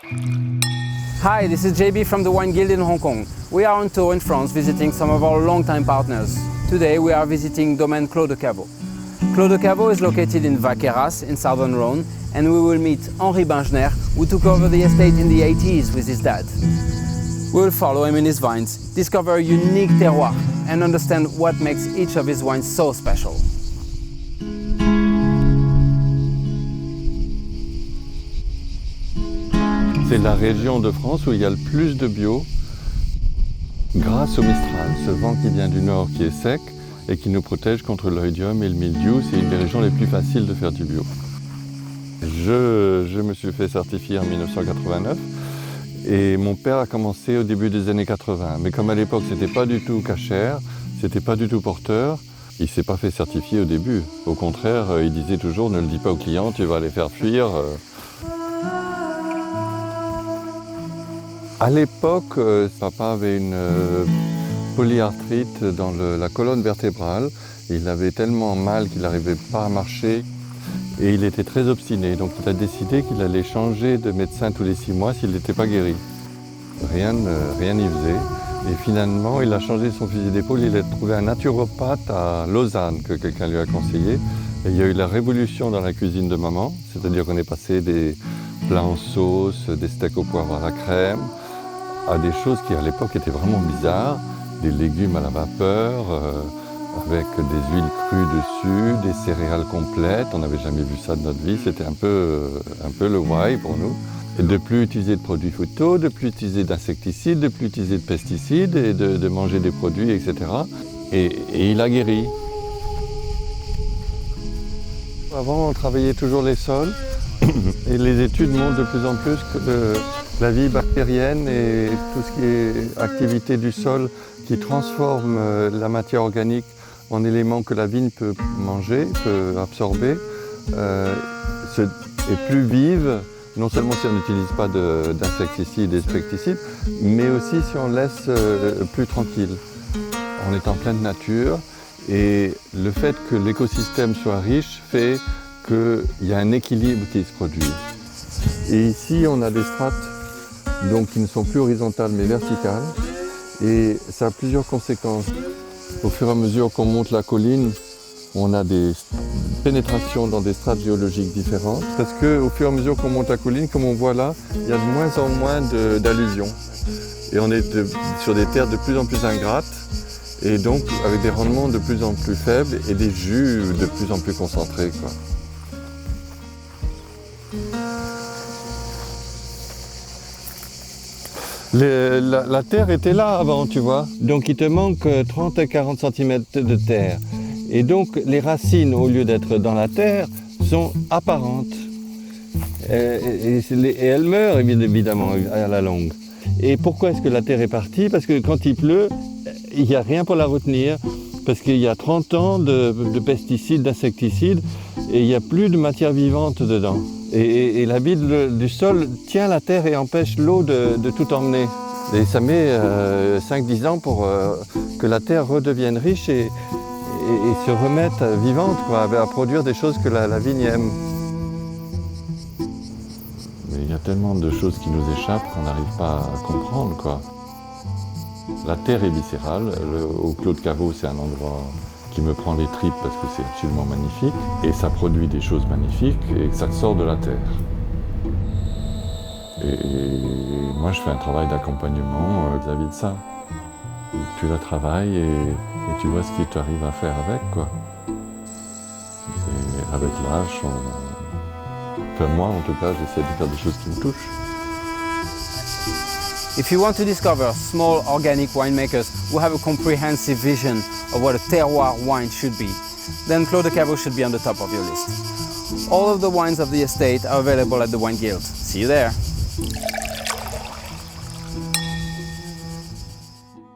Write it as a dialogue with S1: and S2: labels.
S1: Hi, this is JB from the Wine Guild in Hong Kong. We are on tour in France visiting some of our long-time partners. Today we are visiting Domaine Clos de Caveau. Clos de Caveau is located in Vaqueras in southern Rhône, and we will meet Henri Bingener, who took over the estate in the 80s with his dad. We will follow him in his vines, discover a unique terroir, and understand what makes each of his wines so special.
S2: C'est la région de France où il y a le plus de bio grâce au Mistral, ce vent qui vient du nord qui est sec et qui nous protège contre l'oïdium et le mildiou. C'est une des régions les plus faciles de faire du bio. Je me suis fait certifier en 1989 et mon père a commencé au début des années 80. Mais comme à l'époque c'était pas du tout cachère, c'était pas du tout porteur, il s'est pas fait certifier au début. Au contraire, il disait toujours ne le dis pas aux clients, tu vas les faire fuir. À l'époque, papa avait une polyarthrite dans la colonne vertébrale. Il avait tellement mal qu'il n'arrivait pas à marcher et il était très obstiné. Donc il a décidé qu'il allait changer de médecin tous les 6 mois s'il n'était pas guéri. Rien n'y faisait. Et finalement, il a changé son fusil d'épaule. Il a trouvé un naturopathe à Lausanne que quelqu'un lui a conseillé. Et il y a eu la révolution dans la cuisine de maman. C'est-à-dire qu'on est passé des plats en sauce, des steaks au poivre à la crème, à des choses qui à l'époque étaient vraiment bizarres, des légumes à la vapeur, avec des huiles crues dessus, des céréales complètes. On n'avait jamais vu ça de notre vie, c'était un peu le why pour nous. Et de plus utiliser de produits phyto, de plus utiliser d'insecticides, de plus utiliser de pesticides et de manger des produits, etc. Et il a guéri. Avant, on travaillait toujours les sols et les études montrent de plus en plus que la vie bactérienne et tout ce qui est activité du sol qui transforme la matière organique en éléments que la vigne peut manger, peut absorber, est plus vive, non seulement si on n'utilise pas d'insecticides et de pesticides, mais aussi si on laisse plus tranquille. On est en pleine nature et le fait que l'écosystème soit riche fait qu'il y a un équilibre qui se produit. Et ici, on a des strates donc, qui ne sont plus horizontales mais verticales. Et ça a plusieurs conséquences. Au fur et à mesure qu'on monte la colline, on a des pénétrations dans des strates géologiques différentes. Parce qu'au fur et à mesure qu'on monte la colline, comme on voit là, il y a de moins en moins d'alluvions. Et on est sur des terres de plus en plus ingrates. Et donc avec des rendements de plus en plus faibles et des jus de plus en plus concentrés, quoi. La terre était là avant, tu vois. Donc il te manque 30 à 40 cm de terre. Et donc les racines, au lieu d'être dans la terre, sont apparentes. Et elles meurent évidemment à la longue. Et pourquoi est-ce que la terre est partie? Parce que quand il pleut, il n'y a rien pour la retenir. Parce qu'il y a 30 ans de pesticides, d'insecticides, et il n'y a plus de matière vivante dedans. Et la vie du sol tient la terre et empêche l'eau de tout emmener. Et ça met 5-10 ans pour que la terre redevienne riche et se remette vivante, quoi, à produire des choses que la vigne aime. Mais il y a tellement de choses qui nous échappent qu'on n'arrive pas à comprendre, quoi. La terre est viscérale. Au Clos de Caveau, c'est un endroit qui me prend les tripes parce que c'est absolument magnifique. Et ça produit des choses magnifiques et ça sort de la terre. Et moi, je fais un travail d'accompagnement vis-à-vis de ça. Tu la travailles et tu vois ce que tu arrives à faire avec, quoi. Et avec l'âge, enfin, moi, en tout cas, j'essaie de faire des choses qui me touchent.
S1: If you want to discover small organic winemakers who have a comprehensive vision of what a terroir wine should be, then Clos de Caveau should be on the top of your list. All of the wines of the estate are available at the Wine Guild. See you there!